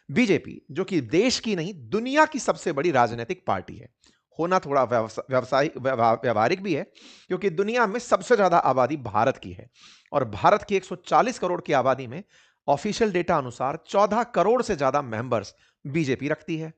BJP जो कि देश की नहीं दुनिया की सबसे बड़ी राजनीतिक पार्टी है, होना थोड़ा व्यवहारिक भी है क्योंकि दुनिया में सबसे ज्यादा आबादी भारत की है और भारत की 140 करोड़ की आबादी में ऑफिशियल डेटा अनुसार 14 करोड़ से ज्यादा मेंबर्स बीजेपी रखती है।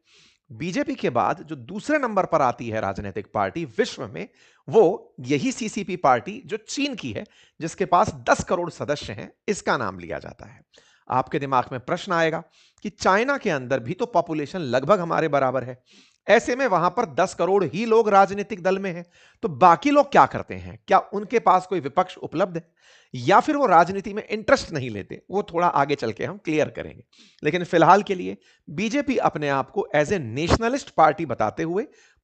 बीजेपी के बाद जो दूसरे नंबर पर आती है राजनीतिक पार्टी विश्व में, वो यही सीसीपी पार्टी जो चीन की है, जिसके पास 10 करोड़ सदस्य हैं, इसका नाम लिया जाता है। आपके दिमाग में प्रश्न आएगा कि चाइना के अंदर भी तो पॉपुलेशन लगभग हमारे बराबर है, ऐसे में वहां पर 10 करोड़ ही लोग राजनीतिक दल में हैं, तो बाकी लोग क्या करते हैं? क्या उनके पास कोई विपक्ष उपलब्ध है या फिर वो राजनीति में इंटरेस्ट नहीं लेते? वो थोड़ा आगे चल के हम क्लियर करेंगे। लेकिन फिलहाल के लिए बीजेपी अपने आप को एज ए नेशनलिस्ट पार्टी बताते हुए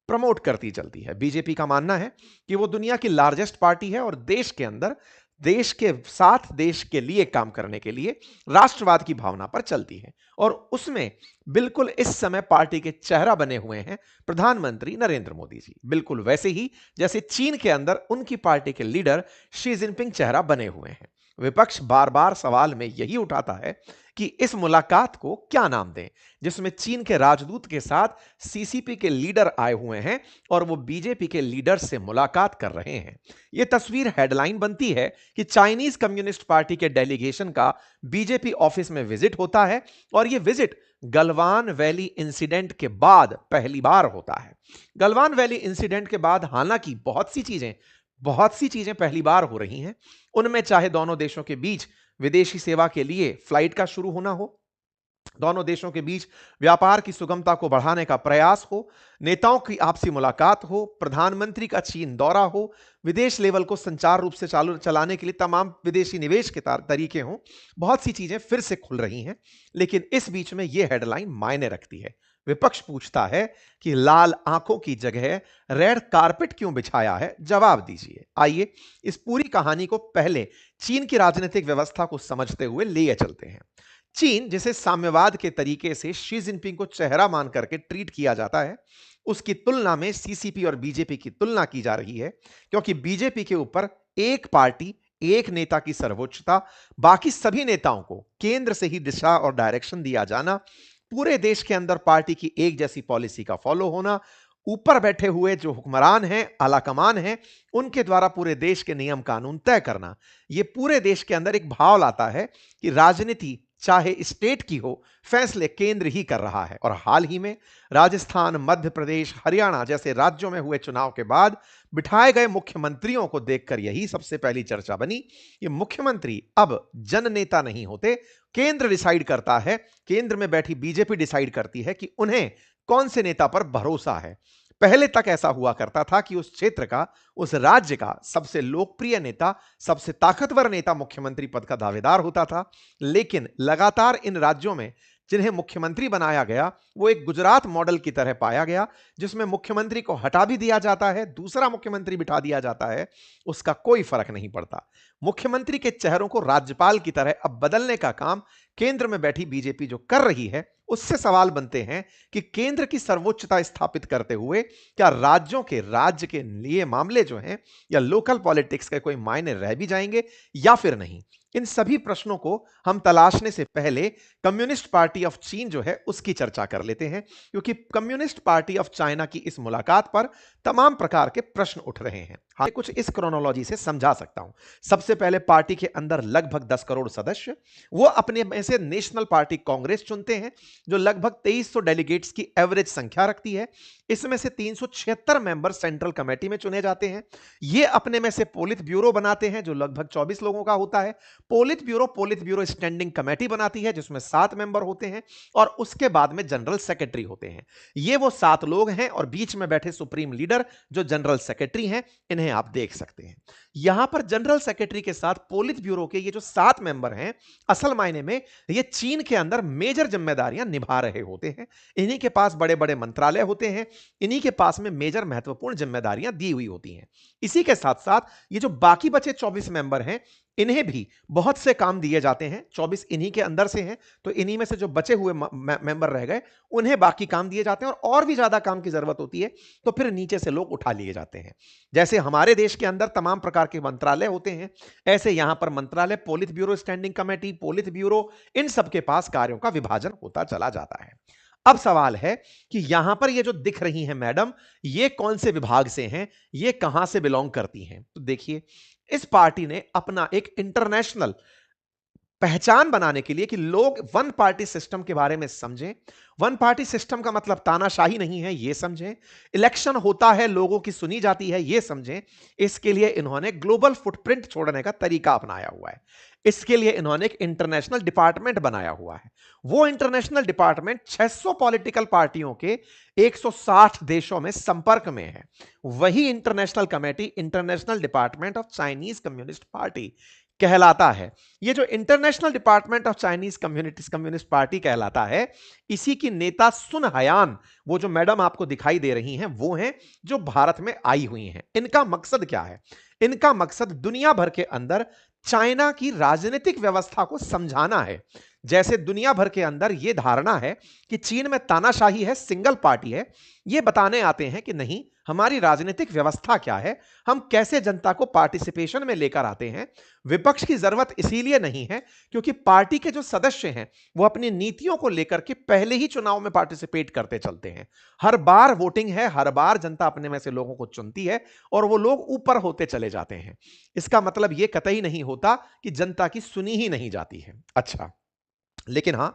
प्रमोट करती चलती है। बीजेपी का मानना है कि वो दुनिया की लार्जेस्ट पार्टी है और देश के अंदर देश के साथ देश के लिए काम करने के लिए राष्ट्रवाद की भावना पर चलती है और उसमें बिल्कुल इस समय पार्टी के चेहरा बने हुए हैं प्रधानमंत्री नरेंद्र मोदी जी, बिल्कुल वैसे ही जैसे चीन के अंदर उनकी पार्टी के लीडर शी जिनपिंग चेहरा बने हुए हैं। विपक्ष बार बार सवाल में यही उठाता है कि इस मुलाकात को क्या नाम दें, जिसमें चीन के राजदूत के साथ सीसीपी के लीडर आए हुए हैं और वो बीजेपी के लीडर से मुलाकात कर रहे हैं। यह तस्वीर हेडलाइन बनती है कि चाइनीज कम्युनिस्ट पार्टी के डेलीगेशन का बीजेपी ऑफिस में विजिट होता है और यह विजिट गलवान वैली इंसिडेंट के बाद पहली बार होता है। गलवान वैली इंसिडेंट के बाद हालांकि बहुत सी चीजें पहली बार हो रही हैं। उनमें चाहे दोनों देशों के बीच विदेशी सेवा के लिए फ्लाइट का शुरू होना हो, दोनों देशों के बीच व्यापार की सुगमता को बढ़ाने का प्रयास हो, नेताओं की आपसी मुलाकात हो, प्रधानमंत्री का चीन दौरा हो, विदेश लेवल को संचार रूप से चलाने के लिए तमाम विदेशी निवेश के तरीके हों, बहुत सी चीजें फिर से खुल रही हैं। लेकिन इस बीच में यह हेडलाइन मायने रखती है। विपक्ष पूछता है कि लाल आंखों की जगह रेड कारपेट क्यों बिछाया है? जवाब दीजिए। आइए इस पूरी कहानी को पहले चीन की राजनीतिक व्यवस्था को समझते हुए लिए चलते हैं। चीन जिसे साम्यवाद के तरीके से शी जिनपिंग को चेहरा मान करके ट्रीट किया जाता है, उसकी तुलना में सीसीपी और बीजेपी की तुलना की जा रही है क्योंकि बीजेपी के ऊपर एक पार्टी एक नेता की सर्वोच्चता, बाकी सभी नेताओं को केंद्र से ही दिशा और डायरेक्शन दिया जाना, पूरे देश के अंदर पार्टी की एक जैसी पॉलिसी का फॉलो होना, ऊपर बैठे हुए जो हुक्मरान हैं, आलाकमान हैं, उनके द्वारा पूरे देश के नियम कानून तय करना, यह पूरे देश के अंदर एक भाव लाता है कि राजनीति चाहे स्टेट की हो, फैसले केंद्र ही कर रहा है। और हाल ही में राजस्थान, मध्य प्रदेश, हरियाणा जैसे राज्यों में हुए चुनाव के बाद बिठाए गए मुख्यमंत्रियों को देखकर यही सबसे पहली चर्चा बनी कि मुख्यमंत्री अब जननेता नहीं होते, केंद्र डिसाइड करता है, केंद्र में बैठी बीजेपी डिसाइड करती है कि उन्हें कौन से नेता पर भरोसा है। पहले तक ऐसा हुआ करता था कि उस क्षेत्र का, उस राज्य का सबसे लोकप्रिय नेता, सबसे ताकतवर नेता मुख्यमंत्री पद का दावेदार होता था। लेकिन लगातार इन राज्यों में जिन्हें मुख्यमंत्री बनाया गया वो एक गुजरात मॉडल की तरह पाया गया, जिसमें मुख्यमंत्री को हटा भी दिया जाता है, दूसरा मुख्यमंत्री बिठा दिया जाता है, उसका कोई फर्क नहीं पड़ता। मुख्यमंत्री के चेहरों को राज्यपाल की तरह अब बदलने का काम केंद्र में बैठी बीजेपी जो कर रही है, उससे सवाल बनते हैं कि केंद्र की सर्वोच्चता स्थापित करते हुए क्या राज्य के लिए मामले जो हैं या लोकल पॉलिटिक्स के कोई मायने रह भी जाएंगे या फिर नहीं? इन सभी प्रश्नों को हम तलाशने से पहले कम्युनिस्ट पार्टी ऑफ चीन जो है उसकी चर्चा कर लेते हैं, क्योंकि कम्युनिस्ट पार्टी ऑफ चाइना की इस मुलाकात पर तमाम प्रकार के प्रश्न उठ रहे हैं। हाँ, कुछ इस क्रोनोलॉजी से समझा सकता हूं। सबसे पहले पार्टी के अंदर लगभग 10 करोड़ सदस्य, वो अपने में से नेशनल पार्टी कांग्रेस चुनते हैं जो लगभग 2300 डेलीगेट्स की एवरेज संख्या रखती है। इसमें से 376 मेंबर सेंट्रल कमेटी में चुने जाते हैं। ये अपने में से पोलित ब्यूरो बनाते हैं जो लगभग 24 लोगों का होता है। पोलित ब्यूरो स्टैंडिंग कमेटी बनाती है जिसमें 7 मेंबर होते हैं और उसके बाद में जनरल सेक्रेटरी होते हैं। ये वो 7 लोग हैं और बीच में बैठे सुप्रीम लीडर जो जनरल सेक्रेटरी हैं, इन्हें आप देख सकते हैं। यहां पर जनरल सेक्रेटरी के साथ पोलित ब्यूरो के ये जो 7 मेंबर हैं, असल मायने में ये चीन के अंदर मेजर जिम्मेदारियां निभा रहे होते हैं। इन्हीं के पास बड़े बड़े मंत्रालय होते हैं, इन्हीं के पास में मेजर महत्वपूर्ण जिम्मेदारियां दी हुई होती हैं। इसी के साथ साथ ये जो बाकी बचे 24 मेंबर हैं, इन्हें भी बहुत से काम दिए जाते हैं, 24 इन्हीं के अंदर से हैं, तो इन्हीं में से जो बचे हुए मेंबर रह गए उन्हें बाकी काम दिए जाते हैं, और भी ज्यादा काम की जरूरत होती है तो फिर नीचे से लोग उठा लिए जाते हैं। जैसे हमारे देश के अंदर तमाम प्रकार के मंत्रालय होते हैं, ऐसे यहां पर मंत्रालय, politburo, standing committee, politburo, इन सबके पास कार्यों का विभाजन होता चला जाता है। अब सवाल है कि यहां पर ये जो दिख रही हैं मैडम, ये कौन से विभाग से हैं, ये कहां से बिलोंग करती हैं? तो देखिए, इस पार्टी ने अपना एक इंटरनेशनल पहचान बनाने के लिए कि लोग वन पार्टी सिस्टम के बारे में समझें, वन पार्टी सिस्टम का मतलब तानाशाही नहीं है ये समझें, इलेक्शन होता है लोगों की सुनी जाती है ये समझें, इसके लिए इन्होंने ग्लोबल फुटप्रिंट छोड़ने का तरीका अपनाया हुआ है। इसके लिए इन्होंने एक इंटरनेशनल डिपार्टमेंट बनाया हुआ है। वो इंटरनेशनल डिपार्टमेंट 600 पॉलिटिकल पार्टियों के 160 देशों में संपर्क में है। वही international committee international department of Chinese communist party कहलाता है। ये जो international department of Chinese communist party कहलाता है, इसी की नेता सुन हयान, वो जो मैडम आपको दिखाई दे रही हैं, वो हैं जो भारत में आई हुई हैं। इनका मकसद क्या है? इनका मकसद दुनिया भर के अंदर चाइना की राजनीतिक व्यवस्था को समझाना है। जैसे दुनिया भर के अंदर यह धारणा है कि चीन में तानाशाही है, सिंगल पार्टी है, ये बताने आते हैं कि नहीं, हमारी राजनीतिक व्यवस्था क्या है, हम कैसे जनता को पार्टिसिपेशन में लेकर आते हैं। विपक्ष की जरूरत इसीलिए नहीं है क्योंकि पार्टी के जो सदस्य हैं वो अपनी नीतियों को लेकर के पहले ही चुनाव में पार्टिसिपेट करते चलते हैं। हर बार वोटिंग है, हर बार जनता अपने में से लोगों को चुनती है और वो लोग ऊपर होते चले जाते हैं। इसका मतलब यह कतई नहीं होता कि जनता की सुनी ही नहीं जाती है। अच्छा, लेकिन हां,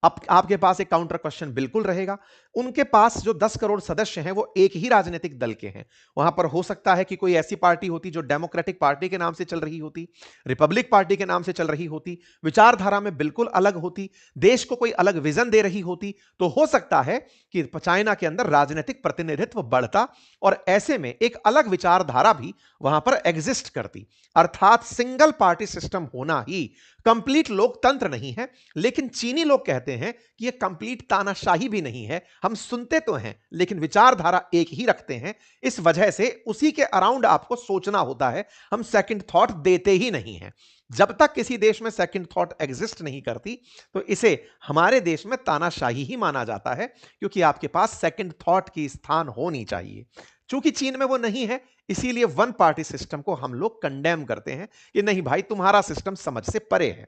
अब आपके पास एक काउंटर क्वेश्चन बिल्कुल रहेगा। उनके पास जो 10 करोड़ सदस्य हैं वो एक ही राजनीतिक दल के हैं। वहां पर हो सकता है कि कोई ऐसी पार्टी होती जो डेमोक्रेटिक पार्टी के नाम से चल रही होती, रिपब्लिक पार्टी के नाम से चल रही होती, विचारधारा में बिल्कुल अलग होती, देश को कोई अलग विजन दे रही होती, तो हो सकता है कि चाइना के अंदर राजनीतिक प्रतिनिधित्व बढ़ता और ऐसे में एक अलग विचारधारा भी वहां पर एग्जिस्ट करती। अर्थात सिंगल पार्टी सिस्टम होना ही कंप्लीट लोकतंत्र नहीं है, लेकिन चीनी लोग कहते हैं कि यह कंप्लीट तानाशाही भी नहीं है। हम सुनते तो हैं लेकिन विचारधारा एक ही रखते हैं, इस वजह से उसी के अराउंड आपको सोचना होता है। हम सेकंड थॉट देते ही नहीं हैं। जब तक किसी देश में सेकंड थॉट एग्जिस्ट नहीं करती तो इसे हमारे देश में तानाशाही ही माना जाता है, क्योंकि आपके पास सेकंड थॉट की स्थान होनी चाहिए। चूंकि चीन में वो नहीं है, इसीलिए वन पार्टी सिस्टम को हम लोग कंडेम करते हैं कि नहीं भाई, तुम्हारा सिस्टम समझ से परे है।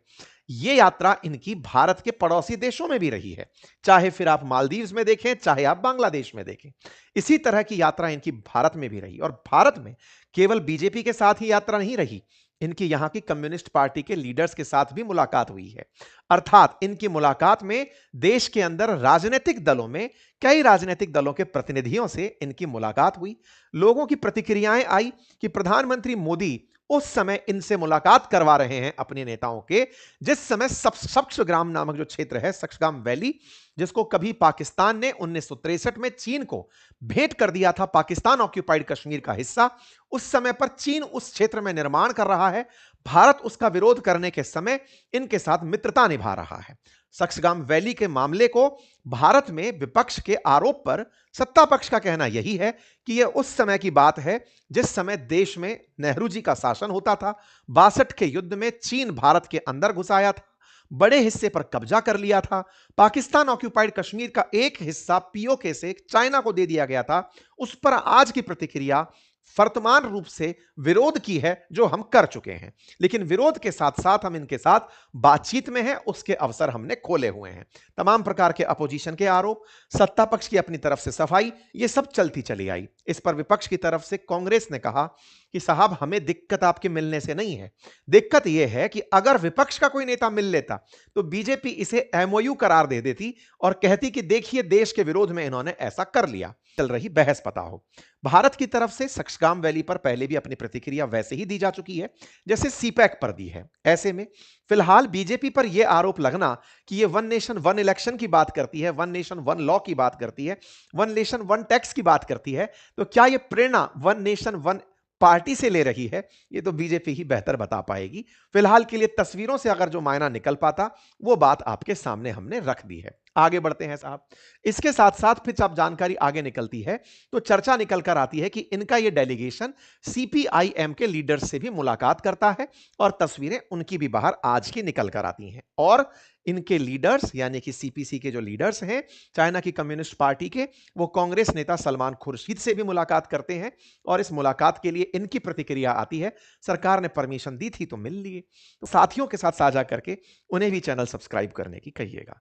ये यात्रा इनकी भारत के पड़ोसी देशों में भी रही है, चाहे फिर आप मालदीव्स में देखें, चाहे आप बांग्लादेश में देखें। इसी तरह की यात्रा इनकी भारत में भी रही, और भारत में केवल बीजेपी के साथ ही यात्रा नहीं रही, इनकी यहां की कम्युनिस्ट पार्टी के लीडर्स के साथ भी मुलाकात हुई है। अर्थात इनकी मुलाकात में देश के अंदर राजनीतिक दलों में कई राजनीतिक दलों के प्रतिनिधियों से इनकी मुलाकात हुई। लोगों की प्रतिक्रियाएं आई कि प्रधानमंत्री मोदी उस समय इनसे मुलाकात करवा रहे हैं अपने नेताओं के, जिस समय सक्सग्राम नामक जो क्षेत्र है, सक्सगाम वैली, जिसको कभी पाकिस्तान ने 1963 में चीन को भेंट कर दिया था, पाकिस्तान ऑक्यूपाइड कश्मीर का हिस्सा, उस समय पर चीन उस क्षेत्र में निर्माण कर रहा है। भारत उसका विरोध करने के समय इनके साथ मित्रता निभा रहा है। सक्सगाम वैली के मामले को भारत में विपक्ष के आरोप पर सत्ता पक्ष का कहना यही है कि यह उस समय की बात है जिस समय देश में नेहरू जी का शासन होता था। 62 के युद्ध में चीन भारत के अंदर घुस आया था, बड़े हिस्से पर कब्जा कर लिया था। पाकिस्तान ऑक्यूपाइड कश्मीर का एक हिस्सा पीओके से चाइना को दे दिया गया था। उस पर आज की प्रतिक्रिया वर्तमान रूप से विरोध की है जो हम कर चुके हैं, लेकिन विरोध के साथ साथ हम इनके साथ बातचीत में हैं, उसके अवसर हमने खोले हुए हैं। तमाम प्रकार के अपोजिशन के आरोप, सत्ता पक्ष की अपनी तरफ से सफाई, ये सब चलती चली आई। इस पर विपक्ष की तरफ से कांग्रेस ने कहा कि साहब, हमें दिक्कत आपके मिलने से नहीं है, दिक्कत यह है कि अगर विपक्ष का कोई नेता मिल लेता तो बीजेपी इसे एमओयू करार दे देती और कहती कि देखिए देश के विरोध में इन्होंने ऐसा कर लिया। चल रही बहस पता हो। भारत की तरफ से सक्सगाम वैली पर पहले भी अपनी प्रतिक्रिया वैसे ही दी जा चुकी है जैसे सीपैक पर दी है। ऐसे में फिलहाल बीजेपी पर यह आरोप लगना कि यह वन नेशन वन इलेक्शन की बात करती है, वन नेशन वन लॉ की बात करती है, वन नेशन वन टैक्स की बात करती है, तो क्या यह प्रेरणा वन नेशन वन पार्टी से ले रही है, ये तो बीजेपी ही बेहतर बता पाएगी। फिलहाल के लिए तस्वीरों से अगर जो मायना निकल पाता वो बात आपके सामने हमने रख दी है। आगे बढ़ते हैं साहब। इसके साथ साथ फिर जब जानकारी आगे निकलती है तो चर्चा निकल कर आती है कि इनका यह डेलीगेशन सीपीआईएम के लीडर्स से भी मुलाकात करता है और तस्वीरें उनकी भी बाहर आज की निकल कर आती हैं। और इनके लीडर्स यानी कि सीपीसी के जो लीडर्स हैं चाइना की कम्युनिस्ट पार्टी के, वो कांग्रेस नेता सलमान खुर्शीद से भी मुलाकात करते हैं और इस मुलाकात के लिए इनकी प्रतिक्रिया आती है, सरकार ने परमिशन दी थी तो मिल लिए। तो साथियों के साथ साझा करके उन्हें भी चैनल सब्सक्राइब करने की कहिएगा।